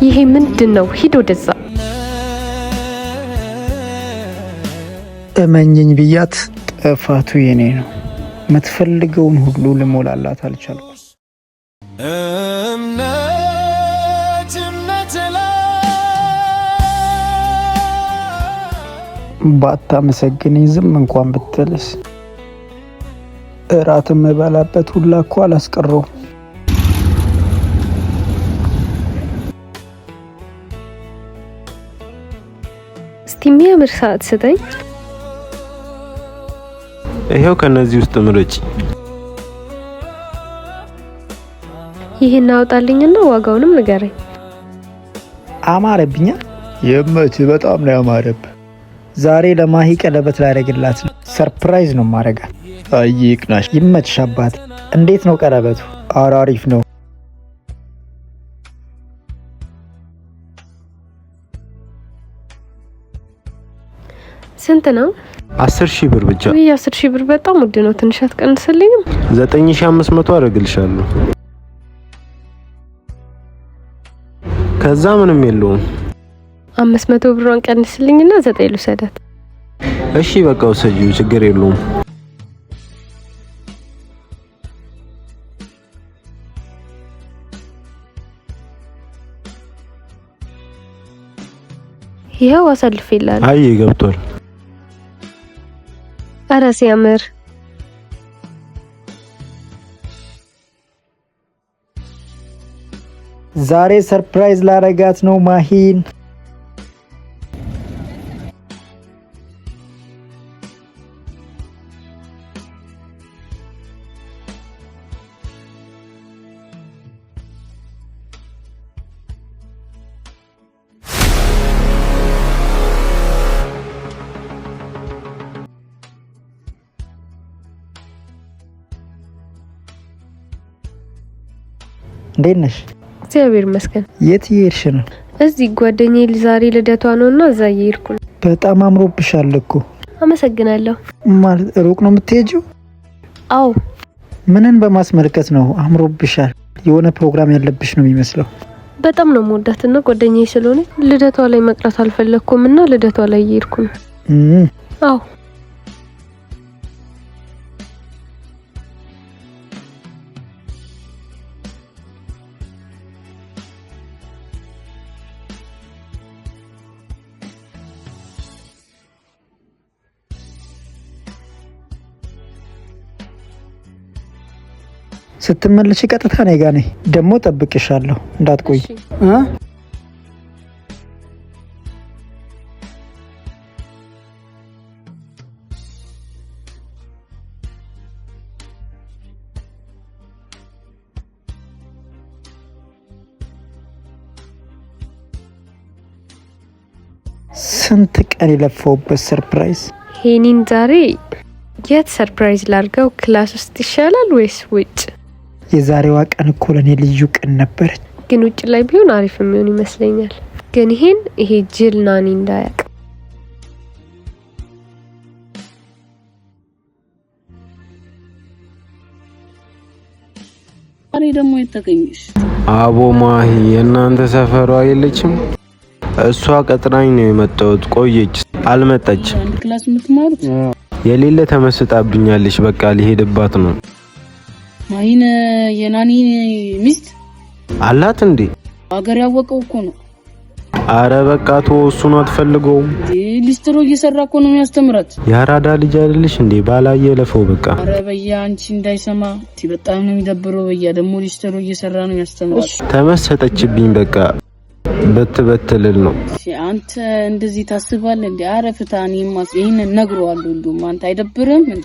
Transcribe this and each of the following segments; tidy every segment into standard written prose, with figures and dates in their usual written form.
ይሄ ምንድነው? ሂድ ወደዛ። እመኝኝ ብያት ጥፋቱ የኔ ነው። የምትፈልገውን ሁሉ ልሞላላት አልቻልኩም። ባታመሰግነኝ ዝም እንኳን ብትልስ እራት የምበላበት ሁላ እኮ አላስቀረውም። እስቲ የሚያምር ሰዓት ስጠኝ። ይሄው ከነዚህ ውስጥ ምረጪ። ይሄን አውጣልኝና ዋጋውንም ንገረኝ። አማረብኛ። የመች በጣም ነው ያማረብ። ዛሬ ለማሂ ቀለበት ላደርግላት ነው። ሰርፕራይዝ ነው ማረጋት። አይቅናሽ። ይመችሽ አባት። እንዴት ነው ቀለበቱ? አሪፍ ነው። ስንት ነው? 10,000 ብር ብቻ። ወይ 10,000 ብር በጣም ውድ ነው። ትንሽ አትቀንስልኝም? 9,500 አደርግልሻለሁ። ከዛ ምንም የለውም። 500 ብሯን ቀንስልኝና 9 ልውሰዳት። እሺ በቃ ወሰጂው፣ ችግር የለውም። ይሄው አሳልፌልሃለሁ። አይ ገብቷል። ኧረ ሲያምር። ዛሬ ሰርፕራይዝ ላረጋት ነው ማሂን። እንዴት ነሽ? እግዚአብሔር ይመስገን። የት እየሄድሽ ነው? እዚህ ጓደኛዬ ዛሬ ልደቷ ነውና እዛ እየሄድኩ ነው። በጣም አምሮብሻል እኮ። አመሰግናለሁ። ማለት ሩቅ ነው የምትሄጂው? አዎ። ምንን በማስመልከት ነው? አምሮብሻል። የሆነ ፕሮግራም ያለብሽ ነው የሚመስለው። በጣም ነው የምወዳትና ጓደኛዬ ስለሆነ ልደቷ ላይ መቅረት አልፈለኩምና ልደቷ ላይ እየሄድኩ ነው። አዎ። ስትመለሽ ቀጥታ ነኝ ጋር ነኝ። ደግሞ ጠብቅሻለሁ እንዳትቆይ። ስንት ቀን የለፈውበት ሰርፕራይዝ። ሄኒን ዛሬ የት ሰርፕራይዝ ላርገው? ክላስ ውስጥ ይሻላል ወይስ ውጭ? የዛሬዋ ቀን እኮ ለኔ ልዩ ቀን ነበረች። ግን ውጭ ላይ ቢሆን አሪፍ የሚሆን ይመስለኛል። ግን ይሄ ጅል ናኒ እንዳያቅ። አሬ ደግሞ የተገኘሽ አቦ ማሂ የእናንተ ሰፈሯ የለችም? እሷ ቀጥራኝ ነው የመጣሁት። ቆየች አልመጣችም። አንድ ክላስ የምትማሩት የሌለ ተመስጣብኛለች። በቃ ሊሄድባት ነው። ማሂን የናኒ ሚስት አላት እንዴ? አገር ያወቀው እኮ ነው። አረ በቃ እሱን አትፈልገውም። ሊስትሮ እየሰራ እኮ ነው የሚያስተምራት። ያራዳ ልጅ አይደልሽ እንዴ? ባላየ ለፈው በቃ። አረ በያ አንቺ እንዳይሰማ በጣም ነው የሚደብረው። በያ ደግሞ ሊስትሮ እየሰራ ነው የሚያስተምራት። ተመሰጠችብኝ በቃ በትበትልል ነው። አንተ እንደዚህ ታስባለህ እንዴ? አረ ፍታኔማስ ይሄን ነግረዋለሁ። እንደውም አንተ አይደብርም እንዴ?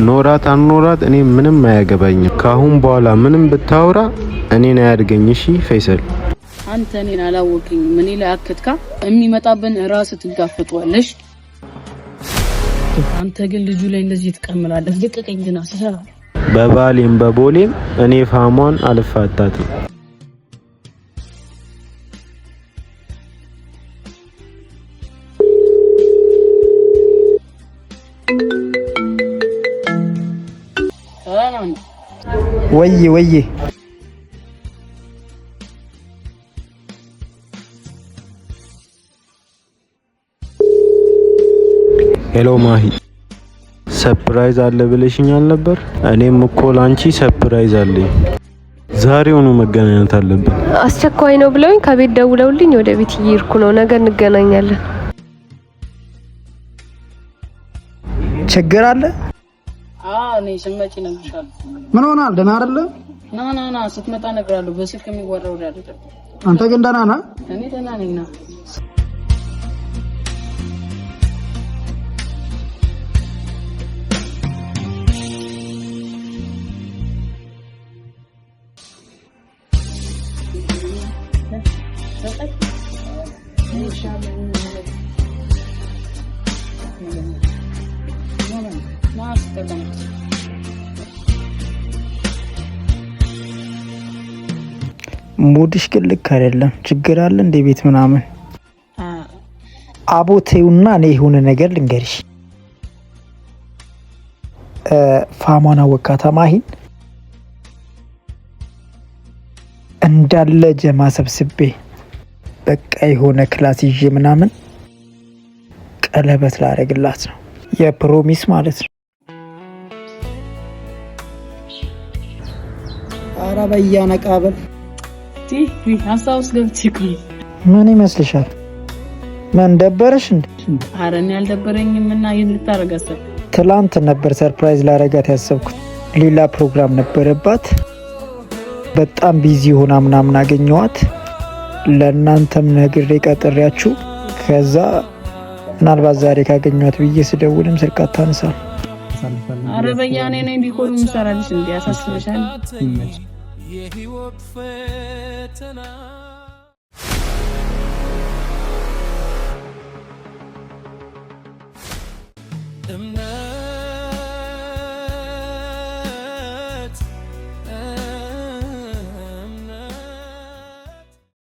ኖራት አንኖራት እኔ ምንም አያገባኝም። ካሁን በኋላ ምንም ብታወራ እኔን አያድገኝ። እሺ ፈይሰል፣ አንተ እኔን አላወቅኝም። እኔ ላይ አከትካ የሚመጣብን ራስህ ትጋፈጧለሽ። አንተ ግን ልጁ ላይ እንደዚህ ትቀምላለህ። ልቀቀኝ ግን አሰራ። በባሌም በቦሌም እኔ ፋሟን አልፋታትም። ወይ ሄሎ ማሂ ሰርፕራይዝ አለ ብለሽኛል ነበር። እኔም እኮ ላንቺ ሰርፕራይዝ አለኝ። ዛሬውኑ መገናኘት አለብን። አስቸኳይ ነው ብለውኝ ከቤት ደውለውልኝ ወደ ቤት እየሄድኩ ነው። ነገ እንገናኛለን። ችግር አለ? እኔ ስመጪ ነግርሻለሁ። ምን ሆናል? ደህና አይደለም? ና ስትመጣ እነግርሃለሁ። በስልክ የሚወራው አይደለም። አንተ ግን ደህና ነህ? እኔ ደህና ነኝ። ና ሙድሽ ግን ልክ አይደለም። ችግር አለ እንደ ቤት ምናምን አቦቴውና እኔ የሆነ ነገር ልንገርሽ። ፋማና ወካታ ማሂን እንዳለ ጀማ ሰብስቤ በቃ የሆነ ክላስ ይዤ ምናምን ቀለበት ላደርግላት ነው። የፕሮሚስ ማለት ነው። ኧረ በያ ነቃበል ሀሳቡስ ገብቼ እኮ ምን ይመስልሻል? ምን ደበረሽ እንዴ? ኧረ እኔ አልደበረኝም። እና ይሄን ልታረግ አሰብክ? ትላንት ነበር ሰርፕራይዝ ላረጋት ያሰብኩት። ሌላ ፕሮግራም ነበረባት። በጣም ቢዚ ሆና ምናምን አገኘዋት። ለእናንተም ነግሬ ቀጥሬያችሁ ከዛ ምናልባት ዛሬ ካገኘኋት ብዬ ስደውልም ስልክ አታነሳም። ኧረ በያኔ ነኝ ዲኮር የምሰራልሽ እንዴ? ያሳስበሻል? የህይወት ፈተና እምነት